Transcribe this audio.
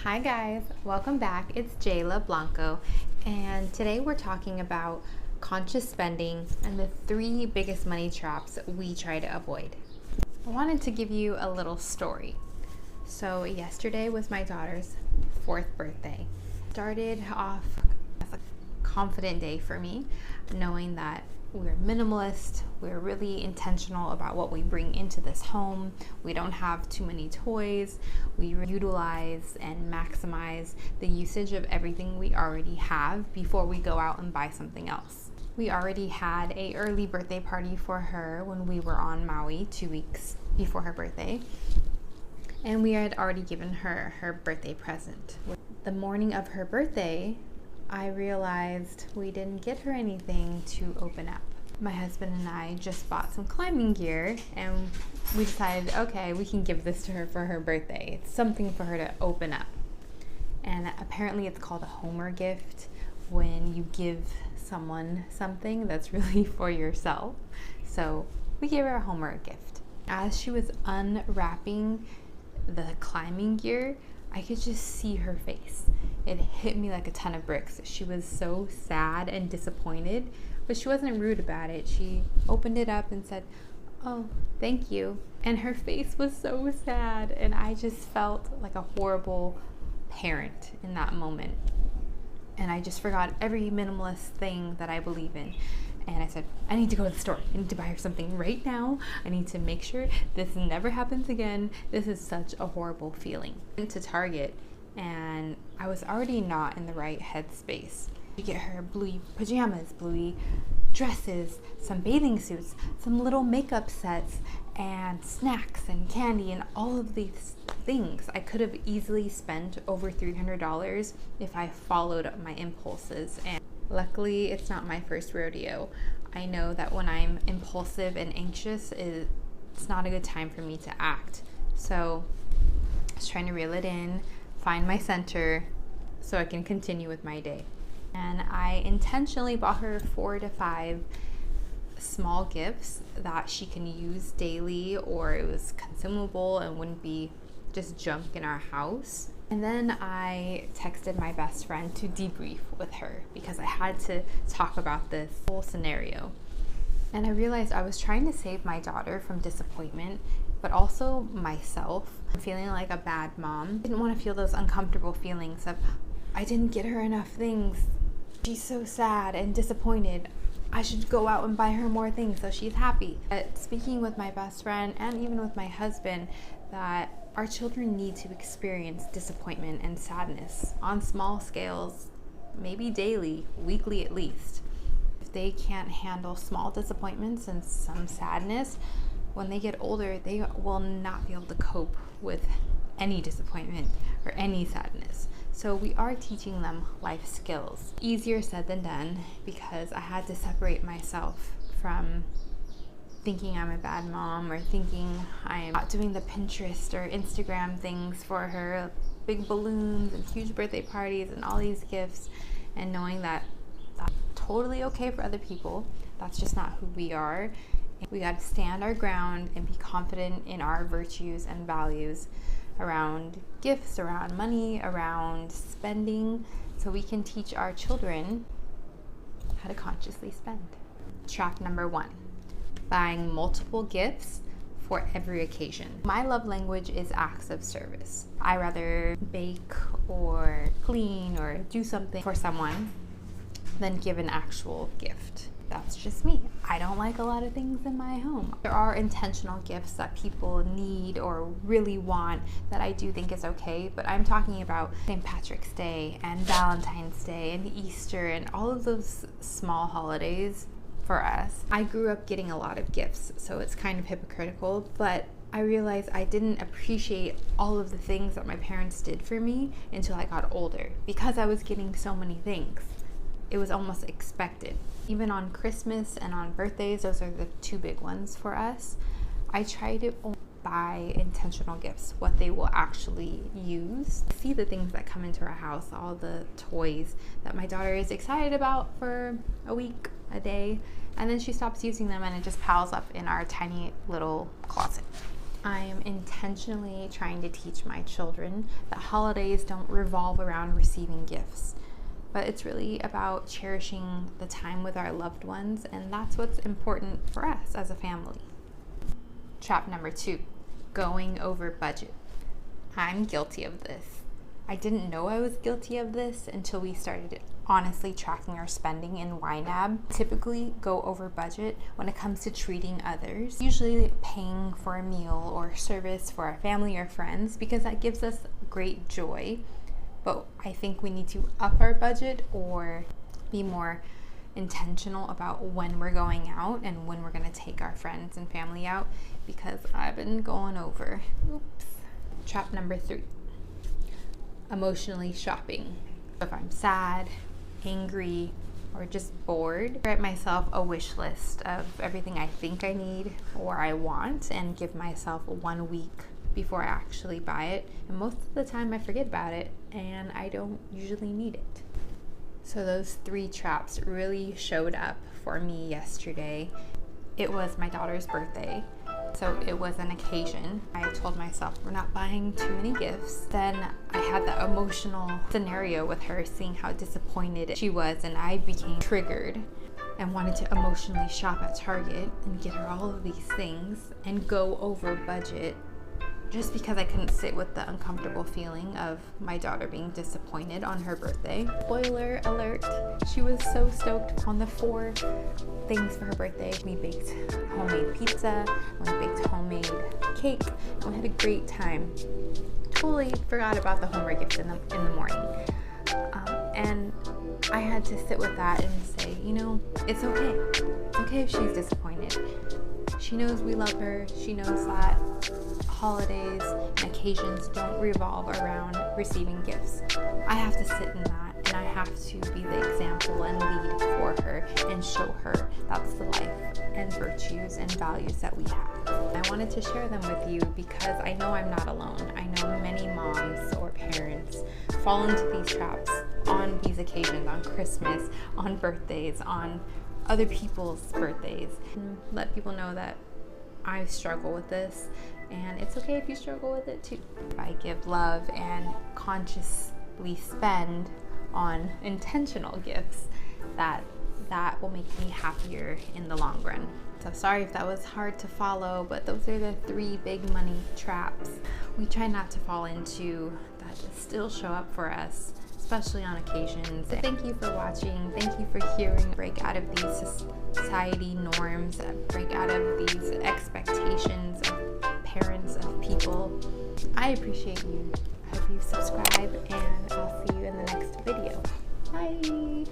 Hi guys, welcome back. It's Jayla Blanco, and today we're talking about conscious spending and the three biggest money traps we try to avoid. I wanted to give you a little story. So yesterday was my daughter's 4th birthday. Started off as a confident day for me, knowing that we're minimalist, we're really intentional about what we bring into this home. We don't have too many toys. We utilize and maximize the usage of everything we already have before we go out and buy something else. We already had an early birthday party for her when we were on Maui 2 weeks before her birthday. And we had already given her her birthday present. The morning of her birthday, I realized we didn't get her anything to open up. My husband and I just bought some climbing gear and we decided, okay, we can give this to her for her birthday. It's something for her to open up. And apparently it's called a homer gift when you give someone something that's really for yourself. So we gave her a homer gift. As she was unwrapping the climbing gear, I could just see her face. It hit me like a ton of bricks. She was so sad and disappointed, but she wasn't rude about it. She opened it up and said, "Oh, thank you." And her face was so sad, and I just felt like a horrible parent in that moment. And I just forgot every minimalist thing that I believe in. And I said, I need to go to the store. I need to buy her something right now. I need to make sure this never happens again. This is such a horrible feeling. I went to Target and I was already not in the right headspace. You get her bluey pajamas, bluey dresses, some bathing suits, some little makeup sets, and snacks and candy and all of these things. I could have easily spent over $300 if I followed my impulses. And luckily, it's not my first rodeo. I know that when I'm impulsive and anxious, it's not a good time for me to act. So I was trying to reel it in, find my center so I can continue with my day. And I intentionally bought her 4 to 5 small gifts that she can use daily, or it was consumable and wouldn't be just junk in our house. And then I texted my best friend to debrief with her because I had to talk about this whole scenario. And I realized I was trying to save my daughter from disappointment, but also myself. I'm feeling like a bad mom. I didn't want to feel those uncomfortable feelings of, I didn't get her enough things. She's so sad and disappointed. I should go out and buy her more things so she's happy. But speaking with my best friend and even with my husband, that our children need to experience disappointment and sadness on small scales, maybe daily, weekly at least. If they can't handle small disappointments and some sadness, when they get older, they will not be able to cope with any disappointment or any sadness. So we are teaching them life skills. Easier said than done because I had to separate myself from thinking I'm a bad mom or thinking I'm not doing the Pinterest or Instagram things for her, big balloons and huge birthday parties and all these gifts, and knowing that that's totally okay for other people. That's just not who we are. We got to stand our ground and be confident in our virtues and values around gifts, around money, around spending, so we can teach our children how to consciously spend. Trap number 1. Buying multiple gifts for every occasion. My love language is acts of service. I rather bake or clean or do something for someone than give an actual gift. That's just me. I don't like a lot of things in my home. There are intentional gifts that people need or really want that I do think is okay, but I'm talking about St. Patrick's Day and Valentine's Day and Easter and all of those small holidays. For us, I grew up getting a lot of gifts, so it's kind of hypocritical, but I realized I didn't appreciate all of the things that my parents did for me until I got older. Because I was getting so many things, it was almost expected. Even on Christmas and on birthdays, those are the 2 big ones for us. I try to only buy intentional gifts, what they will actually use. See the things that come into our house, all the toys that my daughter is excited about for a week, a day, and then she stops using them and it just piles up in our tiny little closet. I am intentionally trying to teach my children that holidays don't revolve around receiving gifts, but it's really about cherishing the time with our loved ones, and that's what's important for us as a family. Trap number 2, going over budget. I'm guilty of this. I didn't know I was guilty of this until we started honestly tracking our spending in YNAB. Typically go over budget when it comes to treating others, usually paying for a meal or service for our family or friends, because that gives us great joy. But I think we need to up our budget or be more intentional about when we're going out and when we're going to take our friends and family out, because I've been going over. Oops. Trap number 3, emotionally shopping. If I'm sad, angry, or just bored, I write myself a wish list of everything I think I need or I want and give myself 1 week before I actually buy it. And most of the time I forget about it and I don't usually need it. So those 3 traps really showed up for me yesterday. It was my daughter's birthday, so it was an occasion. I told myself we're not buying too many gifts. Then I had that emotional scenario with her, seeing how disappointed she was, and I became triggered and wanted to emotionally shop at Target and get her all of these things and go over budget, just because I couldn't sit with the uncomfortable feeling of my daughter being disappointed on her birthday. Spoiler alert, she was so stoked on the 4 things for her birthday. We baked homemade pizza, we baked homemade cake, and we had a great time. Totally forgot about the homework gifts in the morning. And I had to sit with that and say, you know, it's okay. It's okay if she's disappointed. She knows we love her. She knows that holidays and occasions don't revolve around receiving gifts. I have to sit in that, and I have to be the example and lead for her and show her that's the life and virtues and values that we have. I wanted to share them with you because I know I'm not alone. I know many moms or parents fall into these traps on these occasions, on Christmas, on birthdays, on other people's birthdays. And let people know that I struggle with this, and it's okay if you struggle with it too. If I give love and consciously spend on intentional gifts, that will make me happier in the long run. So sorry if that was hard to follow, but those are the 3 big money traps we try not to fall into that still show up for us, especially on occasions. So thank you for watching. Thank you for hearing break out of these society norms, break out of these expectations of parents, of people. I appreciate you. I hope you subscribe, and I'll see you in the next video. Bye.